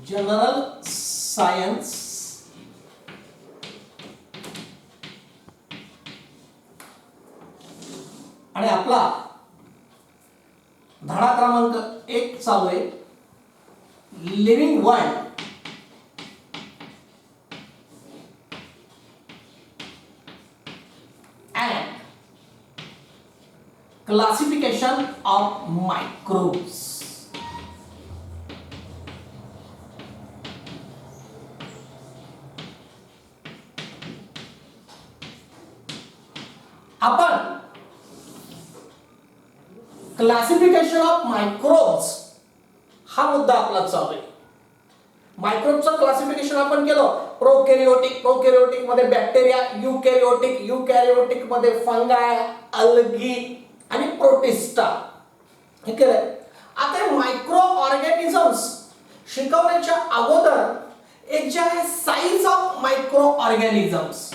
General science आणि आपला धडा क्रमांक 1 चालू आहे living world and classification of microbes. आपण क्लासिफिकेशन ऑफ मायक्रोब्स हा मुद्दा आपला चालू आहे. मायक्रोबचं क्लासिफिकेशन आपण केलं प्रोकॅरियोटिक मध्ये बॅक्टेरिया, युकॅरियोटिक मध्ये फंगाय, अल्गी आणि प्रोटिस्टा हे केलंय. आता मायक्रो ऑर्गॅनिझम्स शिकवण्याच्या अगोदर एक जे आहे साईज ऑफ मायक्रो ऑर्गॅनिझम्स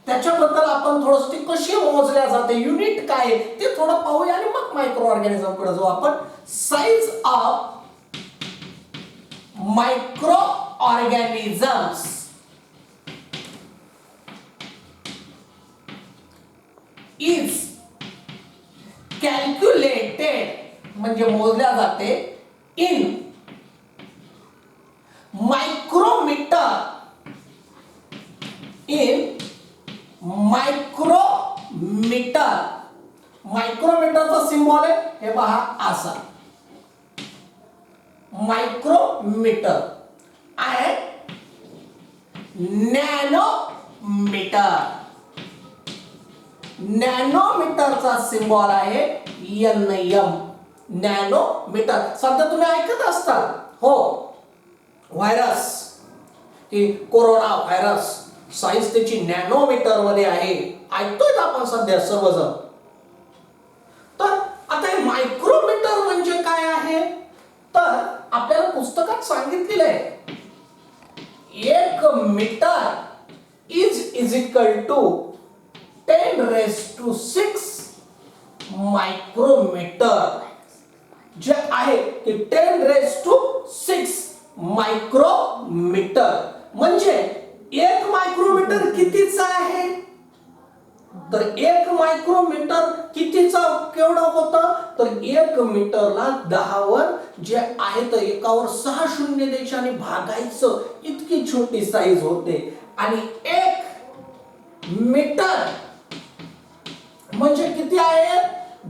त्याच्याबद्दल आपण थोडंसं ती कशी मोजल्या जाते, युनिट काय ते थोडं पाहूया आणि मग मायक्रो ऑर्गॅनिझम कडे जाऊ आपण. Size of micro organisms is calculated म्हणजे मोजल्या जाते इन मायक्रोमीटर. मायक्रोमीटरचा सिम्बॉल आहे हे पहा असा मायक्रोमीटर आणि नॅनोमीटरचा सिम्बॉल आहे NM. नॅनोमीटर सध्या तुम्ही ऐकत असताल हो व्हायरस की कोरोना व्हायरस साईज त्याची नॅनोमीटर मध्ये आहे, ऐकतोय आपण सध्या सर्वजण. तर आता हे मायक्रोमीटर म्हणजे काय आहे तर आपल्याला पुस्तकात सांगितलेलं आहे 1 metre is equal to 10⁶ micrometre जे आहे की 10⁶ मायक्रोमीटर. म्हणजे 1 मायक्रोमीटर कितीचा आहे तर 1 मायक्रोमीटर कितीचा केवढं होतं तर 1 मीटरला 10 वर जे आहे तर एकावर 6 शून्य द्यायचे आणि भागायचं इतकी छोटी साईज होते. आणि 1 मीटर म्हणजे किती आहे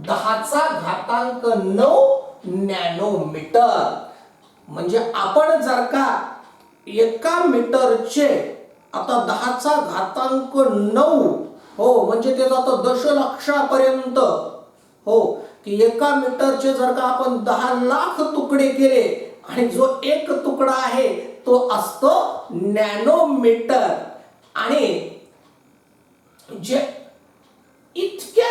10⁹ नॅनोमीटर. म्हणजे आपण जर का एका मीटरचे आता 10⁹ हो म्हणजे ते जातं दशलक्षापर्यंत. हो की एका मीटरचे जर का आपण 10 लाख तुकडे केले आणि जो एक तुकडा आहे तो असतो नॅनोमीटर. आणि जे इतक्या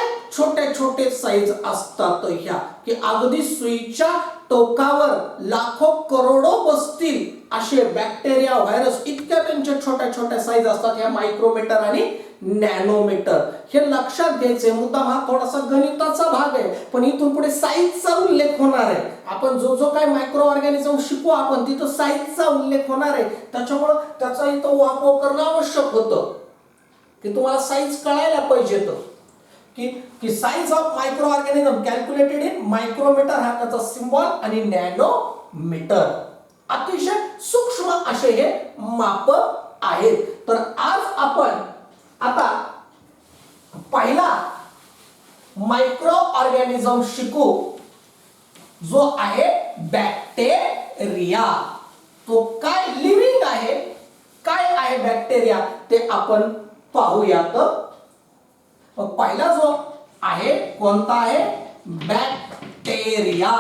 छोटे साईज असतात ह्या की अगदी सुईच्या टोकावर लाखो करोडो बसतील असे बॅक्टेरिया व्हायरस इतक्या त्यांच्या छोट्या साईज असतात ह्या मायक्रोमीटर आणि नॅनोमीटर. हे लक्षात घ्यायचे. मुद्दाम हा थोडासा गणिताचा भाग आहे पण इथून पुढे साईजचा उल्लेख होणार आहे. आपण जो काय मायक्रो ऑर्गॅनिझम शिकू आपण तिथं साईजचा उल्लेख होणार आहे. त्याच्यामुळे त्याचा इथं वापर करणं आवश्यक होतं की तुम्हाला साईज कळायला पाहिजे. तर की size of micro organism calculated in micrometre हा त्याचा सिम्बॉल आणि नॅनोमीटर अतिशय सूक्ष्म असे हे माप आहेत. तर आज आपण आता पहिला मायक्रो ऑर्गॅनिझम शिकू जो आहे बॅक्टेरिया. तो काय लिव्हिंग आहे काय आहे बॅक्टेरिया ते आपण पाहूयात. पहिला जो आहे कोणता आहे बॅक्टेरिया.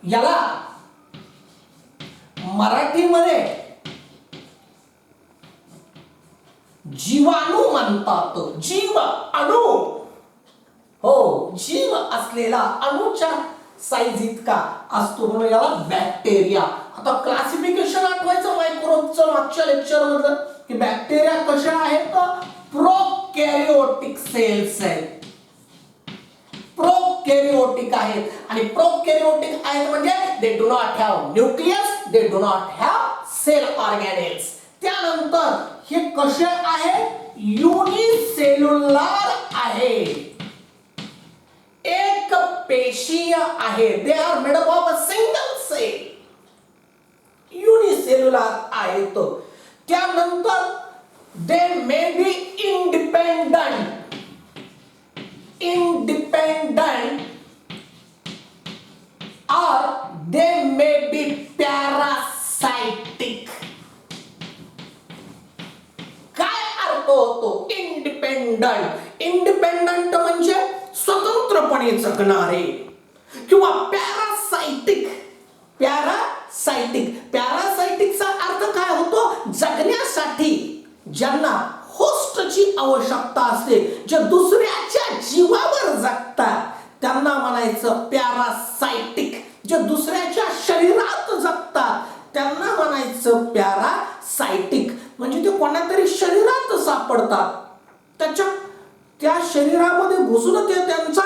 याला मराठीमध्ये जीवाणू म्हणतात. जीव अणू हो जीव असलेला अणूच्या साईज इतका असतो म्हणून याला बॅक्टेरिया. आता क्लासिफिकेशन आठवायचं मायक्रोबचं मागच्या लेक्चर मधलं की बॅक्टेरिया कशा आहेत तर प्रोकॅरियोटिक सेल्स आहेत. प्रॉकॅरियोटिक आहेत आणि प्रॉकॅरियोटिक आहेत म्हणजे they do not have nucleus, they do not have cell organelles. त्यानंतर हे कसे आहे, युनिसेल्युलर आहे, एक पेशीय आहे. They are made up of a single cell, unicellular आहे. तो त्यानंतर दे मे बी इंडिपेंडंट, इंडिपेंडंट और दे मे बी पॅरासाइटिक. काय अर्थ होतो इंडिपेंडंट? इंडिपेंडंट म्हणजे स्वतंत्रपणे जगणारे, किंवा पॅरासाइटिक, पॅरासाइटिक, पॅरासाइटिकचा अर्थ काय होतो, जगण्यासाठी ज्यांना होस्टची आवश्यकता असते, जे दुसऱ्याच्या जीवावर जगतात त्यांना म्हणायचं पॅरासाइटिक. जे दुसऱ्याच्या शरीरात जगतात त्यांना म्हणायचं पॅरासाइटिक. म्हणजे ते कोणातरी शरीरात सापडतात, त्या शरीरामध्ये घुसून ते त्यांचा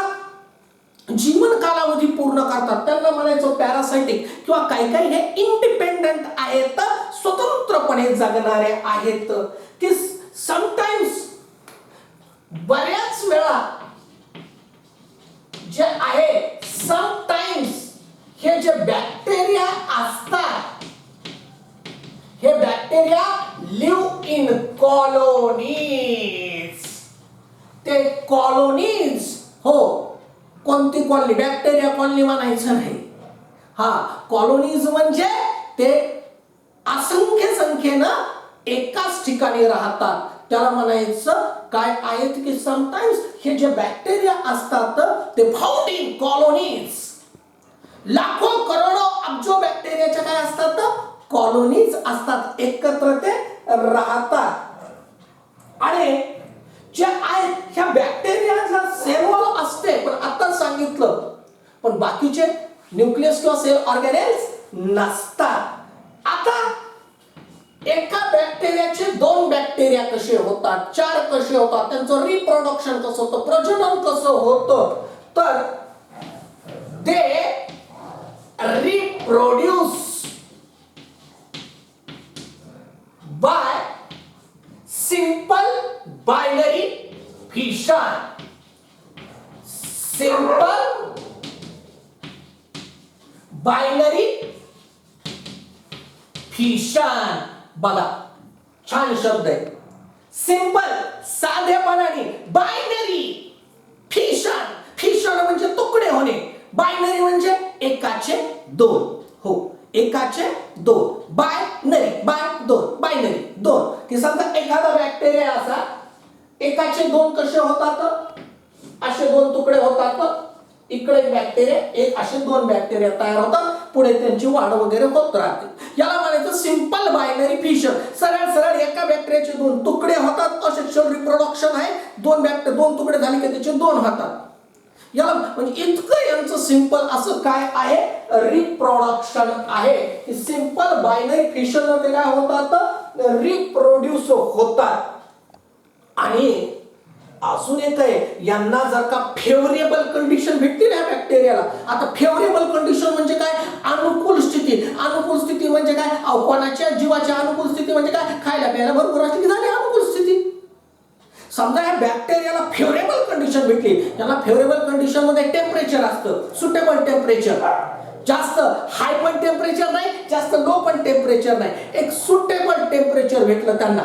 जीवन कालावधी पूर्ण करतात, त्यांना म्हणायचं पॅरासाइटिक. किंवा काही काही हे इंडिपेंडंट आहेत, स्वतंत्रपणे जगणारे आहेत. की समटाइम्स, बऱ्याच वेळा जे आहे, समटाइम्स हे जे बॅक्टेरिया असतात, हे बॅक्टेरिया लिव्ह इन कॉलोनीज. ते कॉलोनीज, हो, कोणती कॉलनी, बॅक्टेरिया कॉलनी म्हणायचं नाही. हा, कॉलोनीज म्हणजे ते असंख्य संख्येनं एकाच ठिकाणी राहतात, त्याला म्हणायचं काय आहेत की समटाइम्स हे जे बॅक्टेरिया असतात ते फाउंड इन कॉलोनीज. लाखो करोडो अब्जो बॅक्टेरियाच्या काय असतात, कॉलोनीज असतात, एकत्र ते राहतात. आणि जे आहेत ह्या बॅक्टेरियाचा सेल वॉल असते, पण आता सांगितलं, पण बाकीचे न्यूक्लियस किंवा सेल ऑर्गॅनेल्स नसतात. आता एका बॅक्टेरियाचे दोन बॅक्टेरिया कसे होतात, चार कसे होतात, त्यांचं रिप्रोडक्शन कसं होतं, प्रजनन कसं होतं, तर दे reproduce by simple binary fission. Simple binary fission. बघा, छान शब्द आहे. सिंपल, साधेपणाने, बायनरी, फिशन, फिशन म्हणजे तुकडे होणे, बायनरी म्हणजे एकाचे दोन. हो, एकाचे दोन, बायनरी, बाय दोन, बायनरी दोन. की समजा एखादा बॅक्टेरिया असा, एकाचे दोन कसे होतात, असे दोन तुकडे होतात, इकडे एक बॅक्टेरिया, एक असे दोन बॅक्टेरिया तयार होतात, पुढे त्यांची वाढ वगैरे होत राहते. याला म्हणायचं सिंपल बायनरी फिशन. सरळ सरळ एका बॅक्टेरियाचे दोन तुकडे होतात, असेक्शुअल रिप्रोडक्शन आहे, दोन तुकडे झाले की त्याचे दोन होतात. याला म्हणजे इतकं यांचं सिंपल असं काय आहे, रिप्रोडक्शन आहे. सिंपल बायनरी फिशन मध्ये काय होतात, रिप्रोड्यूस होतात. आणि अजून एक आहे, यांना जर का फेवरेबल कंडिशन भेटली ना बॅक्टेरियाला. आता फेवरेबल कंडिशन म्हणजे काय, अनुकूल स्थिती. अनुकूल स्थिती म्हणजे काय, कोणाच्या जीवाच्या अनुकूल स्थिती म्हणजे काय, खायला प्यायला भरपूर असली की झाली अनुकूल स्थिती. समजा या बॅक्टेरियाला फेवरेबल कंडिशन भेटली, याला फेवरेबल कंडिशन मध्ये टेम्परेचर असतं, सुटेबल टेम्परेचर, जास्त हाय पण टेम्परेचर नाही, जास्त लो पण टेम्परेचर नाही, एक सुटेबल टेम्परेचर भेटलं त्यांना.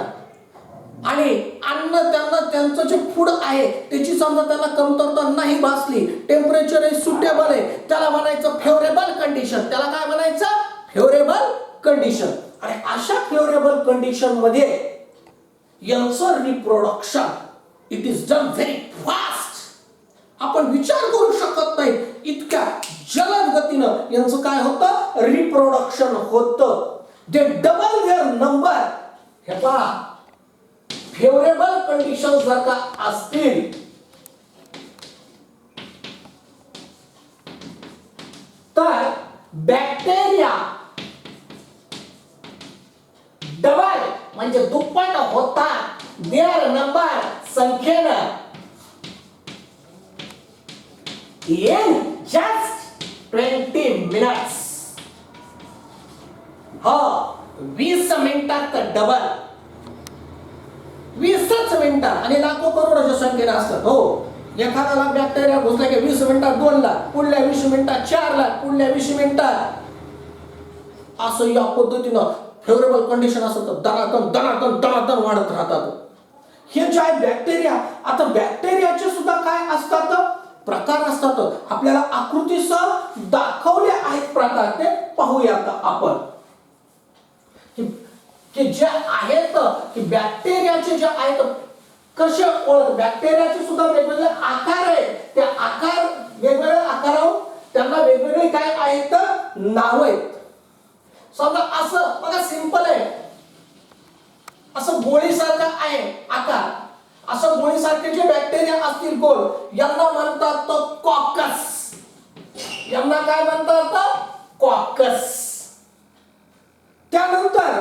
आणि अन्न त्यांना, त्यांचं जे फूड आहे त्याची समजा त्यांना कमतरता नाही भासली, टेम्परेचर हे सुटेबल आहे, त्याला म्हणायचं फेवरेबल कंडिशन. त्याला काय म्हणायचं, फेवरेबल कंडिशन. आणि अशा फेवरेबल कंडिशन मध्ये यांचं reproduction it is done very fast. आपण विचार करू शकत नाही, इतक्या जलद गतीनं यांचं काय होतं, रिप्रोडक्शन होतं. दे डबल देअर नंबर. हे पहा, फेवरेबल कंडिशन जर का असतील तर बॅक्टेरिया डबल म्हणजे दुप्पट होतात, देअर नंबर संख्येनं. In minutes. हो, 20 मिनिटात डबल. 20च मिनिटात. आणि लाखो करोडच्या संख्येने असतात. हो, एखादा बॅक्टेरिया घुसला की 20 मिनिटात 2 लाख, पुढल्या 20 मिनिटात 4 लाख, पुढल्या 20 मिनिटात. असं या पद्धतीनं फेवरेबल कंडिशन असत दनादन दनादन दनादन वाढत राहतात. हे जे आहे बॅक्टेरिया. आता बॅक्टेरियाचे सुद्धा काय असतात, प्रकार असतात. आपल्याला आकृतीसह दाखवले आहेत प्रकार, ते पाहूयात आपण. की जे आहेत की बॅक्टेरियाचे जे आहेत कसे ओळख. बॅक्टेरियाचे सुद्धा वेगवेगळे आकार आहेत. ते आकार वेगवेगळे आकारावर त्यांना वेगवेगळे काय आहेत, नाव आहेत. समजा असं बघा, सिंपल आहे. असं गोळीसारखा आहे आकार. असं गोळीसारखे जे बॅक्टेरिया असतील गोल, यांना म्हणतात तो कॉकस. यांना काय म्हणतात, कॉकस. त्यानंतर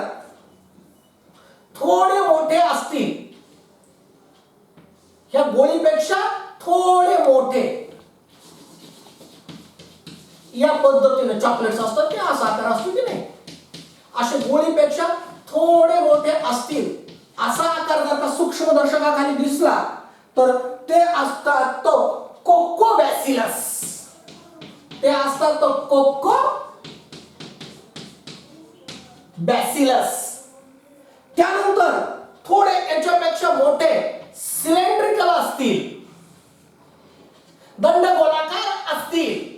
थोडे मोठे असतील, ह्या गोळीपेक्षा थोडे मोठे, या पद्धतीने चॉकलेट्स असतात, ते असा आकार असतो की नाही, असे गोळीपेक्षा थोडे मोठे असतील. असा आकार जर का सूक्ष्मदर्शकाखाली दिसला तर ते असतात तो कोकोबॅसिलस. ते असतात तो कोकोबॅसिलस. त्यानंतर थोडे याच्यापेक्षा मोठे सिलेंड्रिकल असतील, दंडगोलाकार असतील,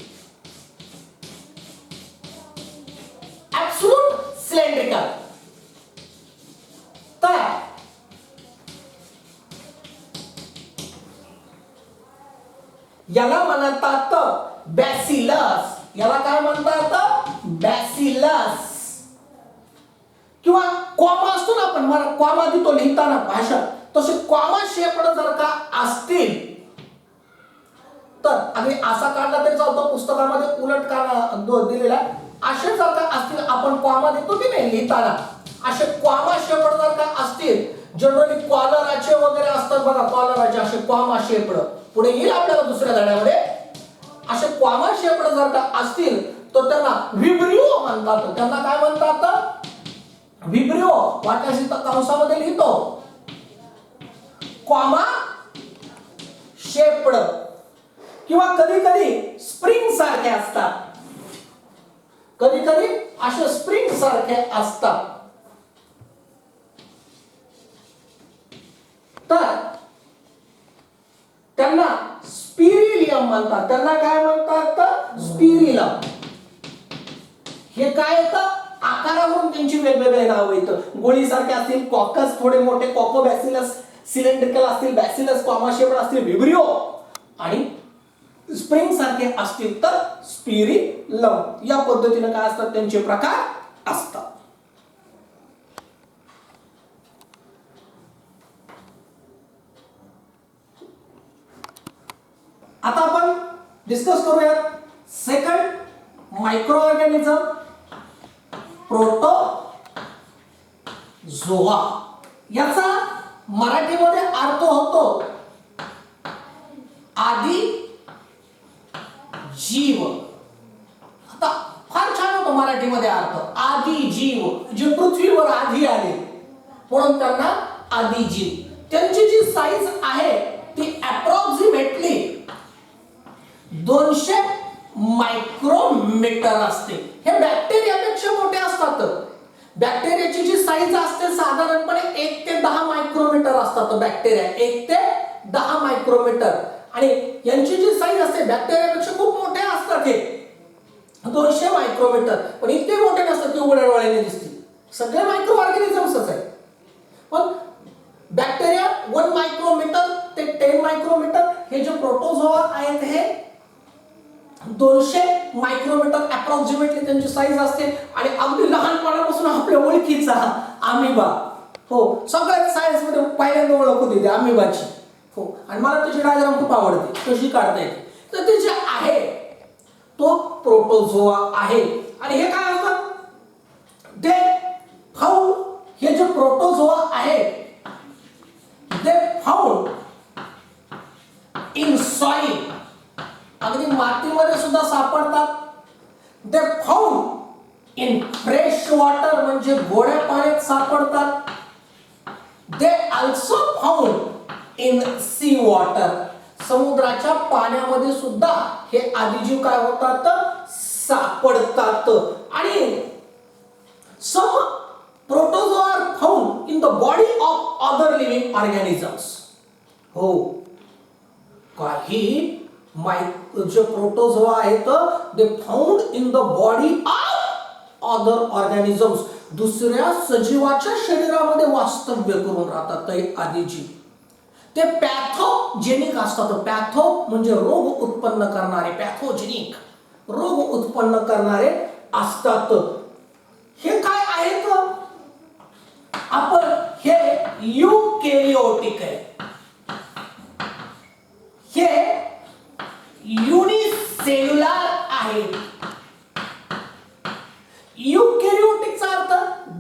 ऍब्सोल्यूट सिलेंड्रिकल. तर याला म्हणतात बॅसिलस. याला काय म्हणतात, बॅसिलस. किंवा कॉमा असतो ना, आपण कॉमा देतो लिहिताना भाषा, तसे कॉमा शेप्ड जर का असतील तर अगदी असा काढला तरी चालतो, पुस्तकामध्ये उलट का दिलेला. असे जर का असतील, आपण कॉमा देतो की नाही लिहिताना, असे कॉमा शेप्ड जर का असतील, जनरली कॉलराचे वगैरे असतात बघा, कॉलराचे असे कॉमा शेप्ड, पुढे येईल आपल्याला दुसऱ्या धड्यामध्ये. असे कॉमा शेप्ड जर का असतील तर त्यांना व्हिब्रिओ म्हणतात. त्यांना काय म्हणतात, व्हिब्रिओ. वाटल्यास इथं कंसामध्ये लिहितो कॉमा शेप्ड. किंवा कधी कधी स्प्रिंग सारखे असतात, कधी कधी असे स्प्रिंग सारखे असतात. तर त्यांना स्पिरिलियम म्हणतात. त्यांना काय म्हणतात, स्पिरिलम. हे काय येतं, आकारावरून त्यांची वेगवेगळे नाव येतं. गोळीसारखे असतील कॉकस, थोडे मोठे कोकोबॅसिलस, सिलेंड्रिकल असतील बॅसिलस, कॉमा शेप्ड असतील व्हिब्रिओ, आणि स्प्रिंग सारखे असतील तर स्पिरिलम. या पद्धतीने काय असतात, त्यांचे प्रकार असतात. आता आपण डिस्कस करूयात सेकंड मायक्रो ऑर्गॅनिझम, प्रोटोझोआ. याचा मराठीमध्ये अर्थ होतो आदी जीव. आता फार छान होतो मराठीमध्ये अर्थ, आदी जीव, जे पृथ्वीवर आधी आले म्हणून त्यांना आदी जीव. त्यांची जी साईज आहे ती अप्रॉक्सिमेटली 200 मायक्रोमीटर असते. हे बॅक्टेरियापेक्षा मोठे असतात. बॅक्टेरियाची जी साईज असते साधारणपणे 1 ते 10 मायक्रोमीटर असतात बॅक्टेरिया, 1 ते 10 मायक्रोमीटर. आणि यांची जी साईज असते बॅक्टेरियापेक्षा खूप मोठे असतात, हे 200 मायक्रोमीटर. पण इतके मोठे नसतात की उघड्या डोळ्याने दिसतील. सगळे मायक्रो ऑर्गॅनिझम्सच आहेत. पण बॅक्टेरिया 1 मायक्रोमीटर ते 10 मायक्रोमीटर. हे जे प्रोटोझोआ आहेत हे 200 मायक्रोमीटर अप्रॉक्सिमेटली त्यांची साईज असते. आणि अगदी लहानपणापासून आपल्या ओळखीचा अमिबा, हो, सगळ्यात सायन्स मध्ये पहिल्यांदा ओळख होती त्या अमिबाची. हो, आणि मला त्याची डायग्राम खूप आवडते, कशी काढता येते. तर ते जे आहे तो प्रोटोझोआ आहे. आणि हे काय असतात, ते फाउंड, हे जे प्रोटोझोआ आहे ते फाउंड इन सॉइल, अगदी मातीमध्ये सुद्धा सापडतात. They found in fresh water म्हणजे गोड्या पाण्यात सापडतात. They also found in sea water, समुद्राच्या पाण्यामध्ये सुद्धा हे आदिजीव काय होतात, सापडतात. आणि some protozoa are found in the body of other living organisms. हो, काही जे प्रोटोझोआ आहेत they found in the body of other organisms, दुसऱ्या सजीवाच्या शरीरामध्ये वास्तव्य करून राहतात ते आदिजीव. ते पॅथोजेनिक असतात. पॅथो म्हणजे रोग उत्पन्न करणारे, पॅथोजेनिक रोग उत्पन्न करणारे असतात. हे काय आहेत, आपण हे युकॅरियोटिक आहे, हे युनिसेल्युलर आहे. युकॅरियोटिकचा अर्थ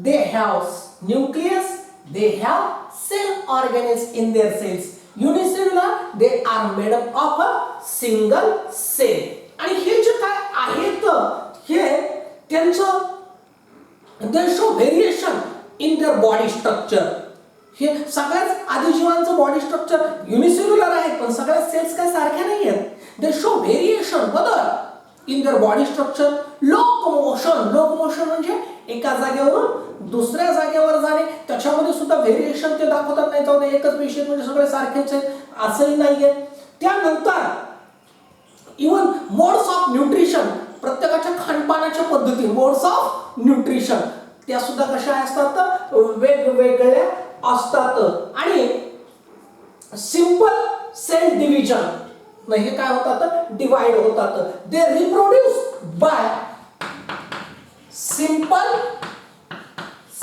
they have nucleus, they have cell organelles in their cells. Unicellular, they are made up of a single cell. आणि हे जे काय आहेत हे त्यांचं they show variation in their body structure. हे सगळ्याच आदिजीवांचं बॉडी स्ट्रक्चर युनिसेल्युलर आहे, पण सगळ्या सेल्स काय सारख्या नाही आहेत. they show variation बदल in their body structure. Locomotion म्हणजे एका जागेवरून दुसऱ्या जागेवर जाणे, त्याच्यामध्ये सुद्धा व्हेरिएशन ते दाखवतात. नाही जाऊ दे एकच पेशी म्हणजे सगळे सारखेच आहेत असंही नाहीये. त्यानंतर इवन मोड्स ऑफ न्यूट्रिशन, प्रत्येकाच्या खानपानाच्या पद्धती, मोड्स ऑफ न्यूट्रिशन त्या सुद्धा कशा असतात, वेगवेगळ्या असतात. आणि सिंपल सेल डिव्हिजन, हे काय होतात, डिवाइड होतात. They reproduce by simple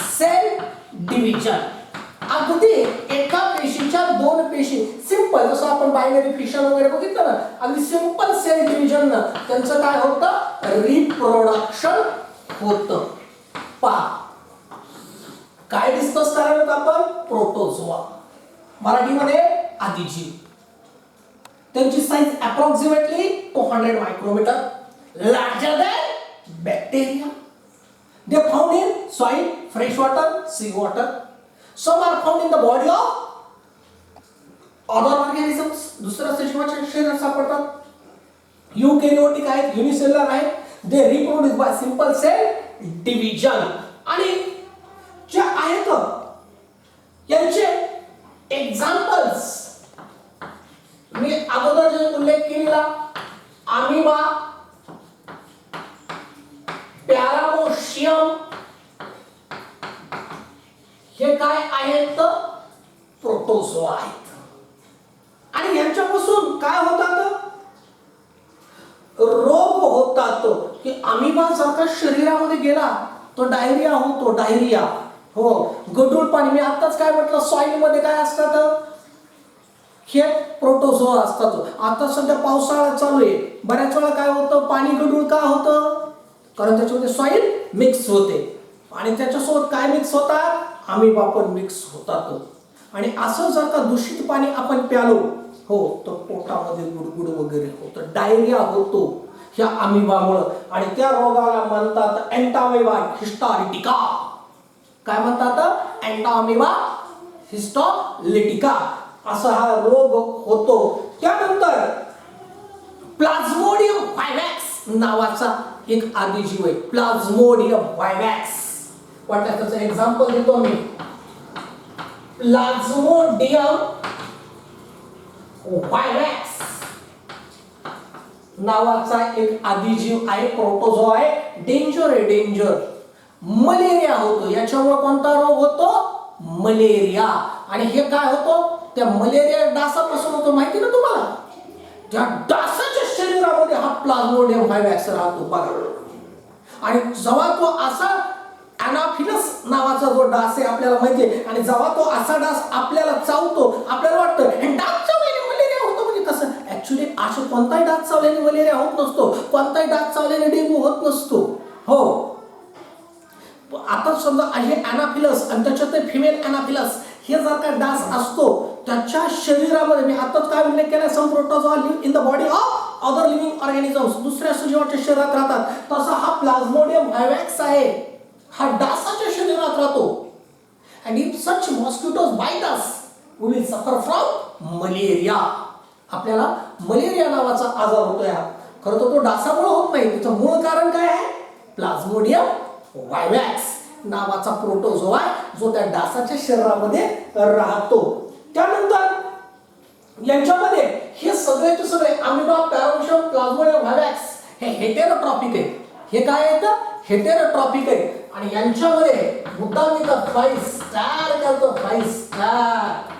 cell division. अगदी एका पेशीच्या दोन पेशी, सिंपल, जसं आपण बायनरी फिशन वगैरे बघितलं ना, अगदी सिंपल सेल डिव्हिजन ना त्यांचं काय होतं, रिप्रोडक्शन होतं. पहा काय डिस्कस करायला आपण, प्रोटोझोआ, मराठीमध्ये आदिजीव. त्यांची size approximately 200 micrometre, larger than bacteria. They found in soil, fresh water, sea water. Some are found in the body of other organisms. दुसऱ्या सजीवाच्या शरीरात सापडतात. युकॅरियोटिक आहेत, युनिसेल्युलर आहेत. They reproduce by simple cell division. आणि जे आहेत यांचे एक्झाम्पल्स मी अगोदर जे उल्लेख केलेला, अमिबा, पॅरामोशियम, हे काय आहेत, प्रोटोझोआ आहेत. आणि यांच्यापासून काय होतात, रोग होतात. की अमिबा सारखा शरीरामध्ये गेला तो डायरिया होतो, डायरिया. हो, गढूळ पाणी, मी आताच काय म्हटलं, सॉइल मध्ये काय असतात, हे प्रोटोझोआ असतात. आता सध्या पावसाळा चालू आहे, बऱ्याच वेळा काय होतं, पाणी गढूळ का होतं, कारण त्याच्यामध्ये सॉइल मिक्स होते आणि त्याच्यासोबत काय मिक्स होतात, अमिबा पण मिक्स होतात. आणि असं जर का दूषित पाणी आपण प्यालो, हो, तर पोटामध्ये गुडगुड वगैरे होतं, डायरिया होतो ह्या अमिबामुळे. आणि त्या रोगाला म्हणतात एंटामिबा हिस्टोलिटिका. काय म्हणतात, एंटामिबा हिस्टोलिटिका, असा हा रोग होतो. त्यानंतर प्लाझ्मोडियम व्हायवॅक्स नावाचा एक आदिजीव आहे, प्लाझ्मोडियम व्हायवॅक्स. त्याचं एक्झाम्पल देतो मी. प्लाझ्मोडियम व्हायवॅक्स नावाचा एक आदिजीव आहे, प्रोटोझोआ आहे. डेंजर आहे, डेंजर. मलेरिया होतो याच्यामुळे. कोणता रोग होतो, मलेरिया. आणि हे काय होतो, त्या मलेरिया डासापासून होतो, माहिती ना तुम्हाला. त्या डासाच्या शरीरामध्ये हा प्लाझ्मोडियम व्हायवॅक्स राहतो बघा. आणि जेव्हा तो असा अनाफिलस नावाचा जो डास आहे आपल्याला माहिती आहे, आणि जेव्हा तो असा डास आपल्याला चावतो, आपल्याला वाटतं डास चावल्याने मलेरिया होतो. म्हणजे कसं, ऍक्च्युली असं कोणताही डास चावल्याने मलेरिया होत नसतो, कोणताही डास चावल्याने डेंग्यू होत नसतो. हो, आता समजा आहे अनाफिलस आणि त्याच्यात फिमेल अनाफिलस, हे जर का डास असतो त्याच्या शरीरामध्ये, मी आताच काय उल्लेख केला, some protozoa live in the body of other living organisms, दुसऱ्या सजीवाच्या शरीरात राहतात. तसा हा प्लाझ्मोडियम व्हायवॅक्स आहे हा डासाच्या शरीरात राहतो. And if such mosquitoes bite us we will suffer from malaria. आपल्याला मलेरिया नावाचा आजार होतोय. खरं तर तो डासामुळे होत नाही. त्याचं मूळ कारण काय आहे? प्लाझ्मोडियम व्हायवॅक्स नावाचा प्रोटोझोआ जो त्या डासाच्या शरीरामध्ये राहतो. त्यानंतर यांच्यामध्ये हे सगळेचे सगळे अमिबा, पॅरामीशियम, प्लाझ्मोडियम व्हायवॅक्स हे हेटेरोट्रॉपिक आहे. हे काय आहेत? हेटेरोट्रॉपिक आहे. आणि यांच्यामध्ये मुद्दाम इथं 5 स्टार करतो. 5 स्टार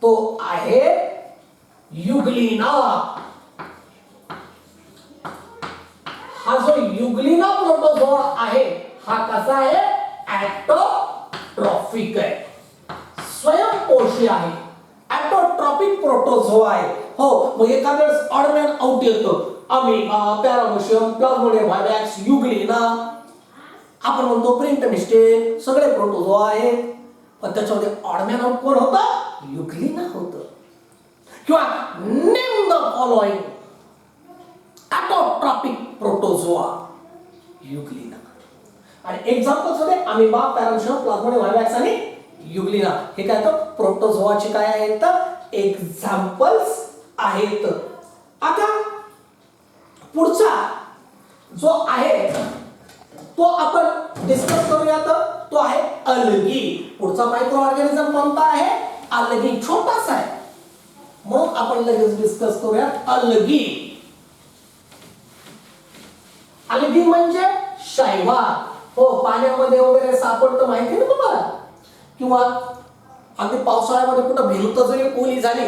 तो आहे युग्लिना. हा जो युग्लिना प्रोटोझोआ आहे हा कसा आहे? ॲटोट्रॉफिक आहे, स्वयंपोषी आहे, ॲटोट्रॉपिक प्रोटोझोआ आहे. हो, मग एखाद्या वेळेस ऑड मॅन आउट येतो. अमिबा, पॅरामीशियम, प्लाझ्मोडियम व्हायवॅक्स, युग्लिना, आपण म्हणतो प्रिंट मिस्टेक, सगळे प्रोटोझोआ आहेत. पण त्याच्यामध्ये ऑड मॅन आउट कोण होतं? युग्लिना होतं. किंवा नेम द फॉलोइंग ॲटोट्रॉपिक प्रोटोझोआ युग्लिना. आणि एक्झाम्पल्स होते अमिबा, पॅरामीशियम, प्लाझ्मोडियम व्हायवॅक्स आणि युग्लिना. हे काय तर प्रोटोझोआचे काय आहेत? एक्झाम्पल्स आहेत. आता पुढचा जो आहे तो आपण डिस्कस करूयात. तो आहे अल्गी. पुढचा मायक्रो ऑर्गॅनिझम कोणता आहे? अल्गी. छोटासा आहे म्हणून आपण लगेच डिस्कस करूयात अल्गी. अल्गी म्हणजे शैवाल. हो, पाण्यामध्ये वगैरे सापडतं, माहिती ना तुम्हाला. किंवा अगदी पावसाळ्यामध्ये कुठं भिंत जरी ओली झाली,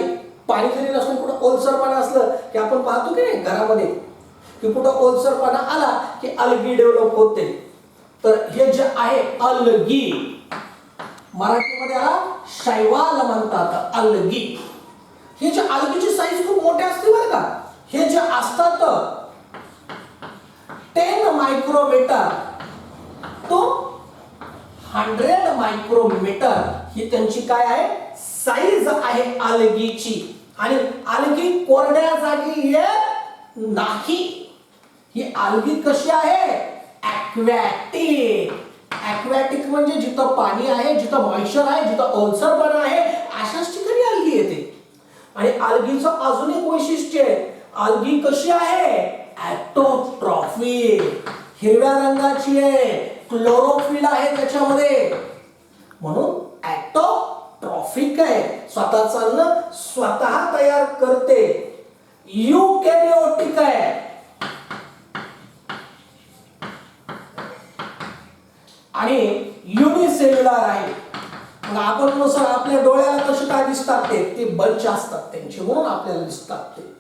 पाणी जरी नसून कुठं ओलसरपणा असलं की आपण पाहतो की नाही घरामध्ये की कुठं ओलसरपणा आला की अल्गी डेव्हलप होते. तर हे जे आहे अल्गी, मराठीमध्ये याला शैवाल म्हणतात. अल्गी. हे जे अल्गीची साईज खूप मोठी असते बरं का. हे जे असतात 10 मायक्रोमीटर तो 100 मायक्रोमीटर ही त्यांची काय आहे? साईज आहे अल्गीची. आणि अल्गी कोरड्या जागी येत नाही. ही अल्गी कशी आहे? ॲक्वॅटिक. ॲक्वॅटिक म्हणजे जिथं पाणी आहे, जिथं मॉइश्चर आहे, जिथं ओलसरपणा आहे, अशाच ठिकाणी अल्गी येते. आणि अल्गीचं अजून एक वैशिष्ट्य आहे. अल्गी कशी आहे? ॲटोट्रॉफिक. हिरव्या रंगाची आहे, क्लोरोफिल आहे त्याच्यामध्ये, म्हणून ॲटोट्रॉफिक आहे. स्वतःचं अन्न स्वतः तयार करते. युकॅरियोटिक आहे. आणि युनिसेल्युलर आहे. मग आपण म्हणू आपल्या डोळ्याला कसे काय दिसतात ते बंच असतात त्यांचे, म्हणून आपल्याला दिसतात ते.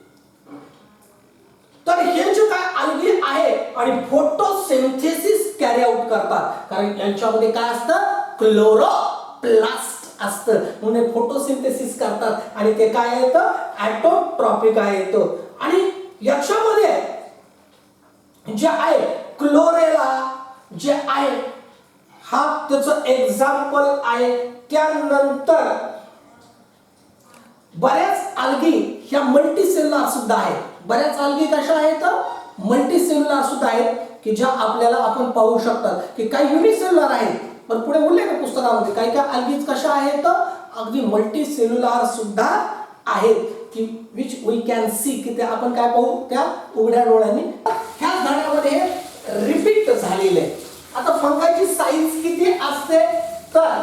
तर हे जे काय अल्गी आहे आणि फोटोसिंथेसिस कॅरी आउट करतात. कारण यांच्यामध्ये काय असतं? क्लोरोप्लास्ट असतं, म्हणून फोटोसिंथेसिस करतात आणि ते काय येतं? ॲटोट्रॉपिक आहे येतं. आणि याच्यामध्ये जे आहे क्लोरेला जे आहे हा त्याचं एक्झाम्पल आहे. त्यानंतर बऱ्याच अल्गी ह्या मल्टीसेल्युलर सुद्धा आहेत. बऱ्याच अल्गी कशा आहेत? मल्टीसेल्युलर सुद्धा आहेत की ज्या आपल्याला आपण पाहू शकतात की काही युनिसेल्युलर आहेत. पण पुढे बोलले ना पुस्तकामध्ये काही काही अल्गीज कशा आहेत? अगदी मल्टीसेल्युलर सुद्धा आहेत की विच वी कॅन सी की ते आपण काय पाहू त्या उघड्या डोळ्यांनी. ह्या धड्यामध्ये रिपीट झालेले आहे. आता फंगाची साईज किती असते? तर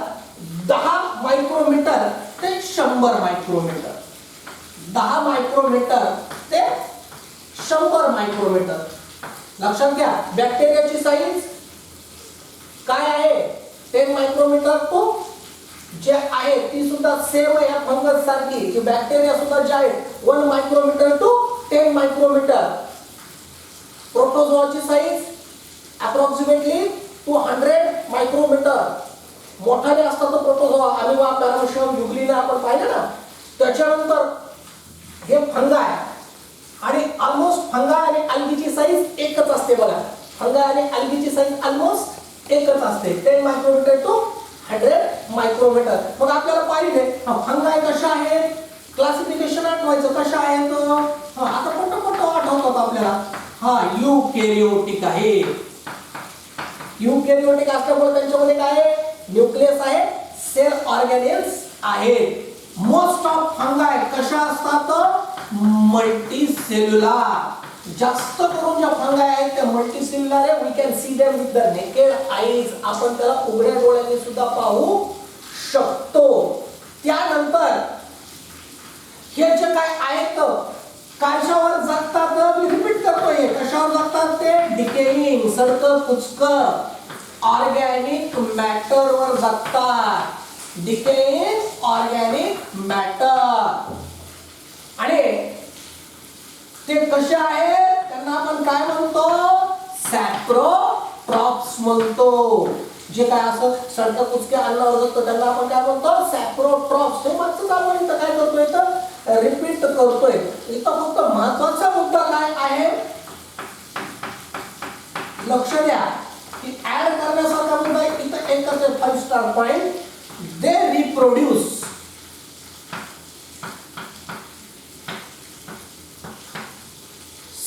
10 मायक्रोमीटर ते 100 मायक्रोमीटर. 10 मायक्रोमीटर ते 100 मायक्रोमीटर. लक्षात घ्या. बॅक्टेरियाची साईज काय आहे? 10 मायक्रोमीटर तो जे आहे ती सुद्धा सेम आहे फंगस सारखी की बॅक्टेरिया सुद्धा जे आहे 1 मायक्रोमीटर टू 10 मायक्रोमीटर. प्रोटोझोआची साईज अप्रॉक्सिमेटली 200 मायक्रोमीटर. मोठाले असतात तो प्रोटोझोआ. अमिबा, पॅरामीशियम, युग्लिना आपण पाहिलं ना. त्याच्यानंतर हे फंगाय आणि ऑलमोस्ट फंगाय आणि अल्गीची साईज एकच असते बघा. फंगाय आणि अल्गीची साईज ऑलमोस्ट एकच असते 10 मायक्रोमीटर टू 100 मायक्रोमीटर. मग आपल्याला पाहिजे फंगाय कशा आहेत? क्लासिफिकेशन आठवायचं कशा आहेत? आता पटपट आठवतात आपल्याला. हा युकॅरियोटिक आहे. युकॅरियोटिक असल्यामुळे त्यांच्यामध्ये काय आहे, न्यूक्लियस आहे, सेल ऑर्गॅनेल्स आहेत. मोस्ट ऑफ फंगाय कशा असतात, मल्टी सेल्युलर. जास्त करून ज्या फंगाय आहेत त्या मल्टी सेल्युलर आहे. We can see them with the naked eyes. आपण त्याला उघड्या डोळ्याने सुद्धा पाहू शकतो. त्यानंतर हे जे काय आहेत कशावर जगतात, मी रिपीट करतोय, कशावर जगतात ते, डिकेइंग, सडकं कुचकं ऑर्गॅनिक मॅटर वर जगतात. Decaying organic matter. आणि ते कसे आहेत, त्यांना आपण काय म्हणतो, सॅप्रोट्रॉप्स म्हणतो. जे काय असं सडकं कुचके अन्नावर जगतं त्यांना आपण काय म्हणतो, सॅप्रोट्रॉप्स. हे मागचं आपण इथं काय करतोय, तर रिपीट करतोय. इथं फक्त महत्वाचा मुद्दा काय आहे, लक्ष द्या की ऍड करण्यासारखा मुद्दा आहे. इथं एकच 5 star point. They reproduce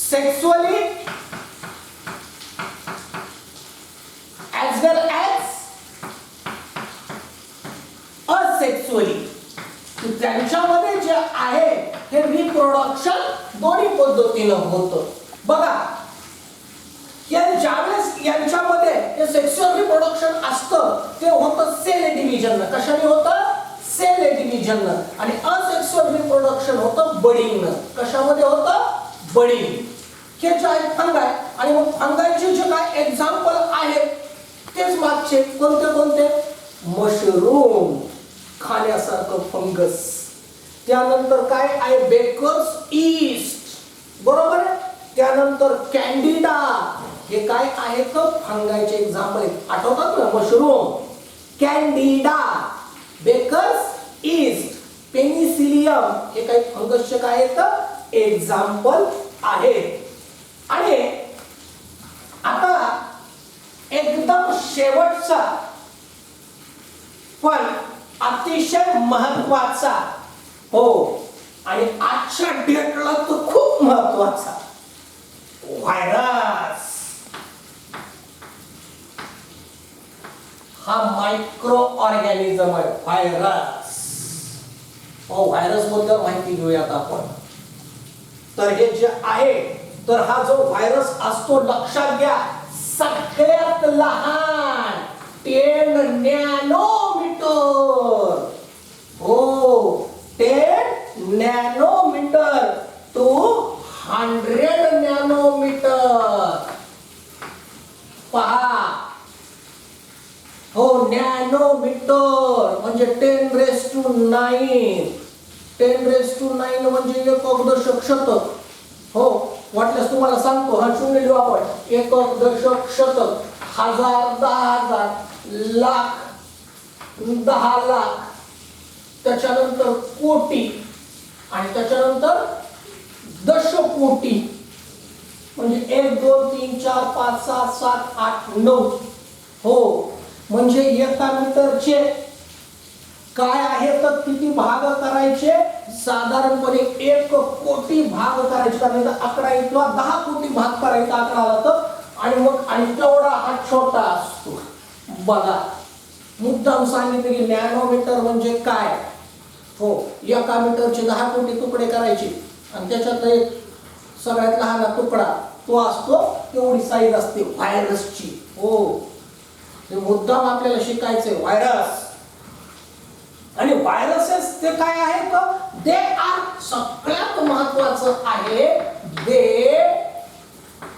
sexually as well as asexually. त्यांच्यामध्ये जे आहे हे रिप्रोडक्शन दोन्ही पद्धतीनं होतं. बघा ज्यावेळेस यांच्यामध्ये हे सेक्शुअल रिप्रोडक्शन असतं ते होतं सेल डिव्हिजन. कशाने होतं, सेल डिव्हिजन. आणि असेक्शुअल रिप्रोडक्शन होतं बडिंग. कशामध्ये होतं, बडिंग. हे जे आहे फंगाय. आणि मग फंगायचे जे काय एक्झाम्पल आहेत तेच मागचे कोणते कोणते, मशरूम खाण्यासारखं फंगस. त्यानंतर काय आहे, बेकर्स ईस्ट, बरोबर आहे. त्यानंतर कॅन्डिडा. हे काय आहेत, फंगायचे एक्झाम्पल आहेत. आठवतात ना, mushroom, candida, baker's yeast, penicillium. हे काही फंगसचे काय आहेत, एक्झाम्पल आहेत. आणि आता एकदम शेवटचा पण अतिशय महत्वाचा, हो, आणि आजच्या डेटला तो खूप महत्वाचा, व्हायरस. हा मायक्रो ऑर्गॅनिझम आहे, व्हायरस. हो, व्हायरस बद्दल माहिती घेऊयात आपण. तर हे जे आहे, तर हा जो व्हायरस असतो, लक्षात घ्या, सगळ्यात लहान 10 नॅनोमीटर. हो, 10 नॅनोमीटर टू 100 नॅनोमीटर. पहा, हो, नॅनोमीटर म्हणजे 10⁹. 10⁹ म्हणजे 1 दशक शतक. हो, वाटल्यास तुम्हाला सांगतो, हा शून्य लिहू आपण. 1 दशक शतक, 1000, 10,000, लाख, 10 लाख, त्याच्यानंतर कोटी, आणि त्याच्यानंतर दशकोटी. म्हणजे 1 2 3 4 5 6 7 8 9. हो, म्हणजे एका मीटरचे काय आहे, तर किती भाग करायचे, साधारणपणे 1 कोटी भाग करायचे. कारण आकडा इथला 10 कोटी भाग करायचा आकडा आला तर. आणि मग आणि तेवढा हा छोटा असतो. बघा, मुद्दाम सांगितलं की नॅनोमीटर म्हणजे काय. हो, एका मीटरचे 10 कोटी तुकडे करायचे आणि त्याच्यात एक सगळ्यात लहान तुकडा तो असतो, तेवढी साईज असते व्हायरसची. हो, हे मुद्दाम आपल्याला शिकायचंय, व्हायरस. आणि व्हायरसेस ते काय आहेत, दे आर, सगळ्यात महत्वाचं आहे, they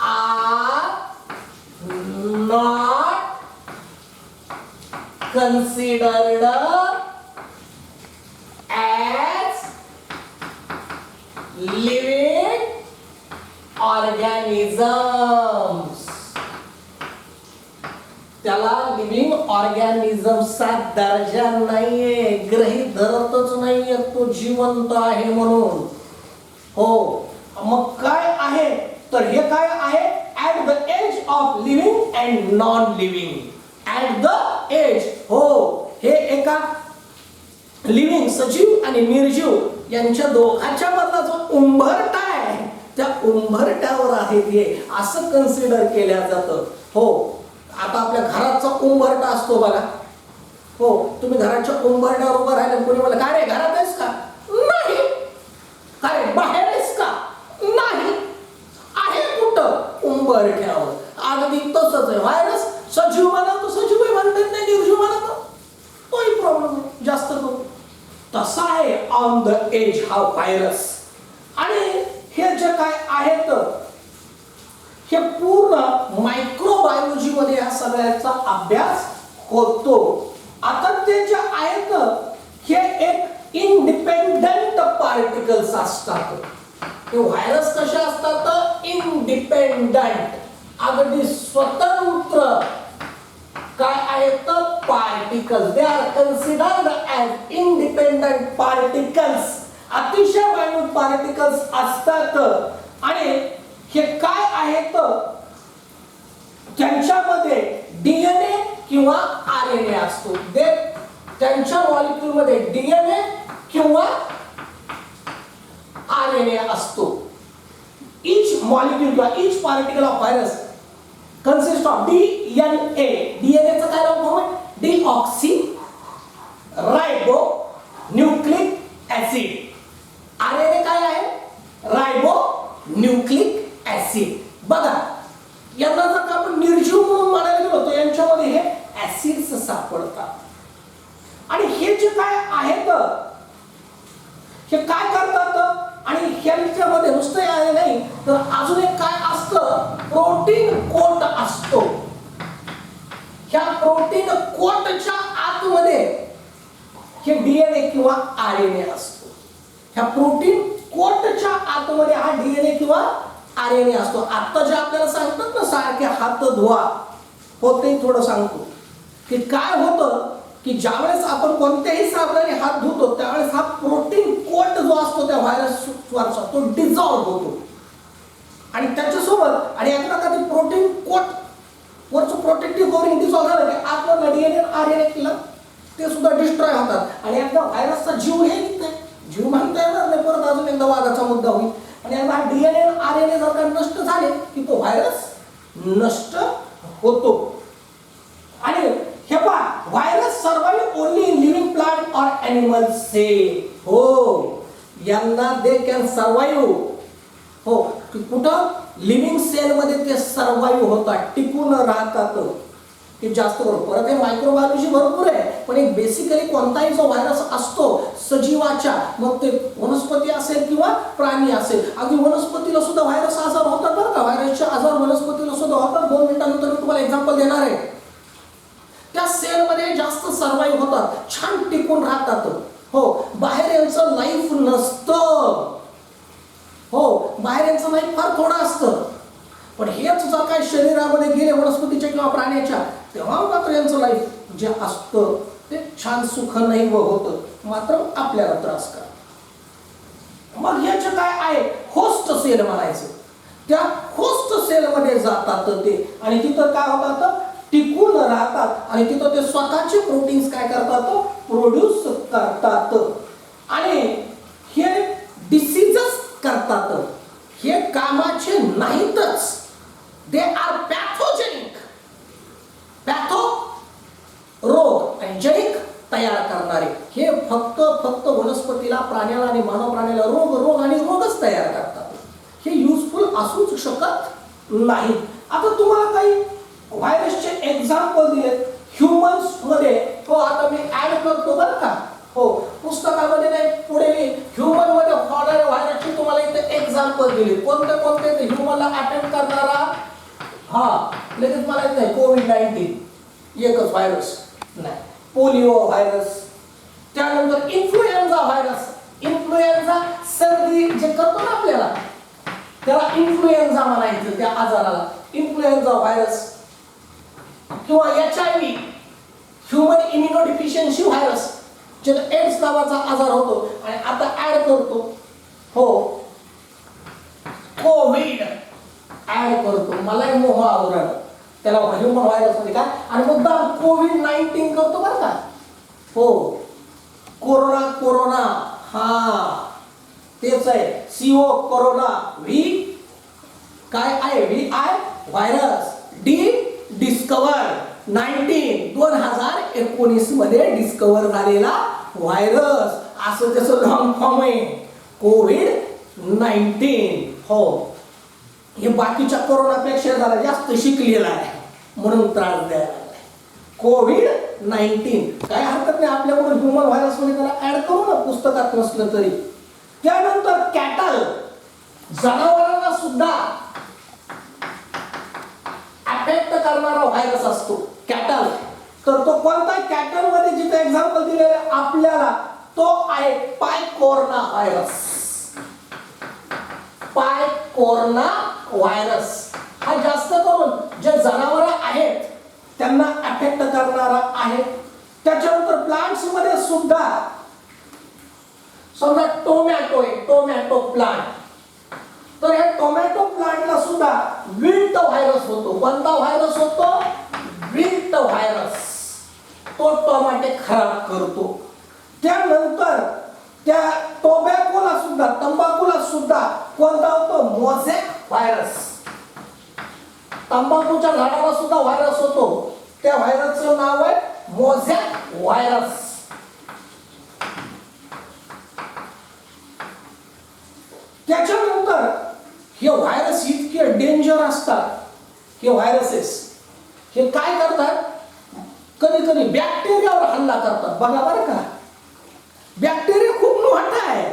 R not considered as living organisms. त्याला लिव्हिंग ऑर्गॅनिझमचा दर्जा नाहीये, गृहीत धरतच नाहीये तो जिवंत आहे म्हणून. हो, मग काय आहे, तर हे काय आहे, at the edge of living and non living. At the edge, हो, हे एका लिव्हिंग, सजीव आणि निर्जीव यांच्या दोघांच्या मधला जो उंबरठा आहे, त्या उंबरट्यावर आहे ते असं कन्सिडर केल्या जातं. हो, आता आपल्या घराचा उंबरटा असतो बघा. हो, तुम्ही घराच्या उंबरट्यावर उभं राहिले, कोणी मला काय रे घरात आहेस का? नाही. काय बाहेर आहेस का? नाही. आहे कुठं? उंबरठ्यावर. अगदी तसंच आहे. व्हायरस सजीव बनवतो, सजीव म्हणतात नाही, निर्जीव बनवतो, तोही प्रॉब्लेम आहे जास्त तो. तसा आहे ऑन द एज हा व्हायरस. आणि हे जे काय आहेत हे पूर्ण मायक्रोबायोलॉजी मध्ये या सगळ्याचा अभ्यास होतो. आता ते जे आहेत हे एक इंडिपेंडंट पार्टिकल्स असतात. हे व्हायरस कसे असतात? इंडिपेंडंट, अगदी स्वतंत्र काय आहेत? Particles. They are considered as independent particles. अतिशय मायन्यूट पार्टिकल्स असतात. आणि हे काय आहेत? त्यांच्यामध्ये डीएनए किंवा आरएनए असतो. त्यांच्या मॉलिक्यूल मध्ये डीएनए किंवा आरएनए असतो. each molecule किंवा each particle of virus consists of DNA. DNA चा काय नाव form? Deoxy ribo nucleic acid. RNA काय आहे? Ribo nucleic acid. बघा, यांना जर का आपण निर्जीव म्हणून म्हणायला गेलो तर यांच्यामध्ये हे ऍसिड्स सापडतात. आणि हे जे काय आहेत हे काय करतात? आणि ह्यांच्यामध्ये नुसतं आले नाही तर अजून एक काय असतं? प्रोटीन कोट असतो. ह्या प्रोटीन कोटच्या आतमध्ये हे डीएनए किंवा आरएनए असतो. ह्या प्रोटीन कोटच्या आतमध्ये हा डीएनए किंवा आरएनए असतो. आता जे आपल्याला सांगतात ना सारखे हात धुवा, हो ते थोडं सांगतो की काय होतं की ज्यावेळेस आपण कोणत्याही साबणाने हात धुतो त्यावेळेस हा प्रोटीन कोट जो असतो त्या व्हायरसवरचा तो डिझॉल्व्ह होतो. आणि त्याच्यासोबत आणि एकदा का ते प्रोटीन कोट वरचं प्रोटेक्टिव्ह कवरिंग डिझॉल्व्ह झालं की आतमधला डीएनए आरएनए केला ते सुद्धा डिस्ट्रॉय होतात. आणि एकदा व्हायरसचा जीव हे निघतंय, जीव म्हणता येणार नाही, परत अजून एकदा वादाचा मुद्दा होईल. आणि एकदा डीएनए आरएनए जर का नष्ट झाले की तो व्हायरस नष्ट होतो. आणि हे पहा, virus survive only in living plant और एनिमल सेल. हो, यांना दे कॅन सर्वाइव्ह. हो, कुठं? लिव्हिंग सेल मध्ये ते सर्वाइव्ह होतात, टिकून राहतात. ते जास्त करून परत हे मायक्रोबायोलॉजी भरपूर आहे, पण एक बेसिकली कोणताही जो व्हायरस असतो सजीवाच्या, मग ते वनस्पती असेल किंवा प्राणी असेल, अगदी वनस्पतीला सुद्धा व्हायरस आजार होतात बरं का. व्हायरसचे आजार वनस्पतीला सुद्धा होतात. 2 मिनिटांनंतर मी तुम्हाला एक्झाम्पल देणार आहे. त्या सेलमध्ये जास्त सर्वाइव्ह होतात, छान टिकून राहतात. हो, बाहेर यांचं लाईफ नसतं. हो, बाहेर यांचं लाईफ फार थोडं असतं. पण हेच जर काय शरीरामध्ये गेले वनस्पतीच्या किंवा प्राण्याच्या, तेव्हा मात्र यांचं लाईफ जे असतं ते छान सुखनैव होतं, मात्र आपल्याला त्रास करा. मग याचं काय आहे? होस्ट सेल म्हणायचं. त्या होस्ट सेलमध्ये जातात ते आणि तिथं काय होतात? टिकून राहतात. आणि तिथं ते स्वतःचे प्रोटीन्स काय करतात? प्रोड्यूस करतात. आणि हे डिसीजेस करतात. हे कामाचे नाहीतच, दे आर पॅथोजेनिक. पॅथो रोग आणि जेनिक तयार करणारे. हे फक्त वनस्पतीला, प्राण्याला आणि मानव प्राण्याला रोग आणि रोगच तयार करतात. हे युजफुल असूच शकत नाही. आता तुम्हाला काही व्हायरसचे एक्झाम्पल दिलेत ह्युमन्स मध्ये. हो, आता मी ऍड करतो बरं का. हो, पुस्तकामध्ये नाही, पुढे मी ह्युमन मध्ये होणाऱ्या व्हायरसची तुम्हाला इथे एक्झाम्पल दिले. कोणते ह्युमनला अटॅक करणारा? हा, लगेच मला येत नाही. कोविड-19 एकच व्हायरस नाही. पोलिओ व्हायरस, त्यानंतर इन्फ्लुएन्झा व्हायरस. इन्फ्लुएन्झा सर्दी जे करतो ना आपल्याला त्याला इन्फ्लुएन्झा म्हणायचं, त्या आजाराला इन्फ्लुएन्झा व्हायरस. किंवा HIV ह्युमन इम्युनोडिफिशियन्सी व्हायरस, ज्याला एड्स नावाचा आजार होतो. आणि आता ऍड करतो, हो, कोविड ऍड करतो. मलाही मोह आवरण त्याला ह्युमन व्हायरस मध्ये काय, आणि मुद्दाम कोविड-19 करतो बरं का. हो, कोरोना, हा तेच आहे. CO कोरोना, V काय आहे? VI virus. D डिस्कवर 2019 मध्ये डिस्कवर झालेला व्हायरस, असं त्याचं लॉंग फॉर्म आहे कोविड-19. हो, हे बाकीच्या कोरोनापेक्षा जरा जास्त शिकलेला आहे म्हणून त्रास द्यायला लागलाय. कोविड-19 काय हरकत नाही, आपल्याकडून ह्युमन व्हायरस मध्ये त्याला ऍड करू ना, पुस्तकात नसलं तरी. त्यानंतर कॅटल, जनावरांना सुद्धा अफेक्ट करणारा व्हायरस असतो कॅटल. तर तो कोणता? कॅटल मध्ये जिथे एक्झाम्पल दिलेले आपल्याला तो आहे पायकोरोना व्हायरस. पायकोरोना व्हायरस हा जास्त करून जे जनावर आहेत त्यांना अफेक्ट करणारा आहे. त्याच्यानंतर प्लांट्स मध्ये सुद्धा, समजा टोमॅटो आहे, टोमॅटो प्लांट, तर या टोमॅटो प्लांटला सुद्धा विल्ट व्हायरस होतो. कोणता व्हायरस होतो? Wilt virus. तो टोमॅटो खराब करतो. त्यानंतर त्या टोबॅकोला सुद्धा, तंबाखूला सुद्धा कोणता होतो? Mosaic virus. तंबाखूच्या झाडाला सुद्धा व्हायरस होतो. त्या व्हायरसचं नाव आहे मोझॅक व्हायरस. त्याच्यानंतर हे व्हायरस इतके डेंजर असतात, हे व्हायरसेस हे काय करतात? कधी कधी बॅक्टेरियावर हल्ला करतात. बघा बरं का, बॅक्टेरिया खूप मोठा आहे,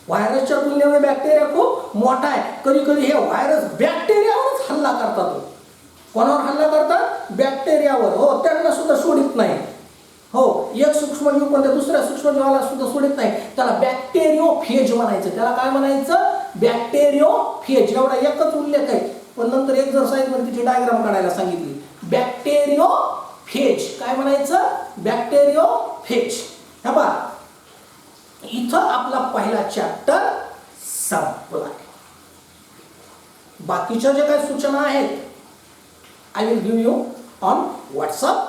व्हायरसच्या तुलनेमध्ये बॅक्टेरिया खूप मोठा आहे. कधी कधी हे व्हायरस बॅक्टेरियावरच हल्ला करतात. कोणावर हल्ला करतात? बॅक्टेरियावर. हो, त्यांना सुद्धा सोडित नाही. हो, एक सूक्ष्मजीव पण त्या दुसऱ्या सूक्ष्मजीवाला सुद्धा सोडित नाही. त्याला बॅक्टेरियोफेज म्हणायचं. त्याला काय म्हणायचं? बॅक्टेरियोफेज. एवढा एकच उल्लेख आहे, पण नंतर एक्सरसाइज मध्ये तिची डायग्राम काढायला सांगितली. बॅक्टेरियोफेज काय म्हणायचं? बॅक्टेरियोफेज. हे पहा, इथं आपला पहिला चॅप्टर संपला. बाकीच्या जे काही सूचना आहेत I will give you on WhatsApp.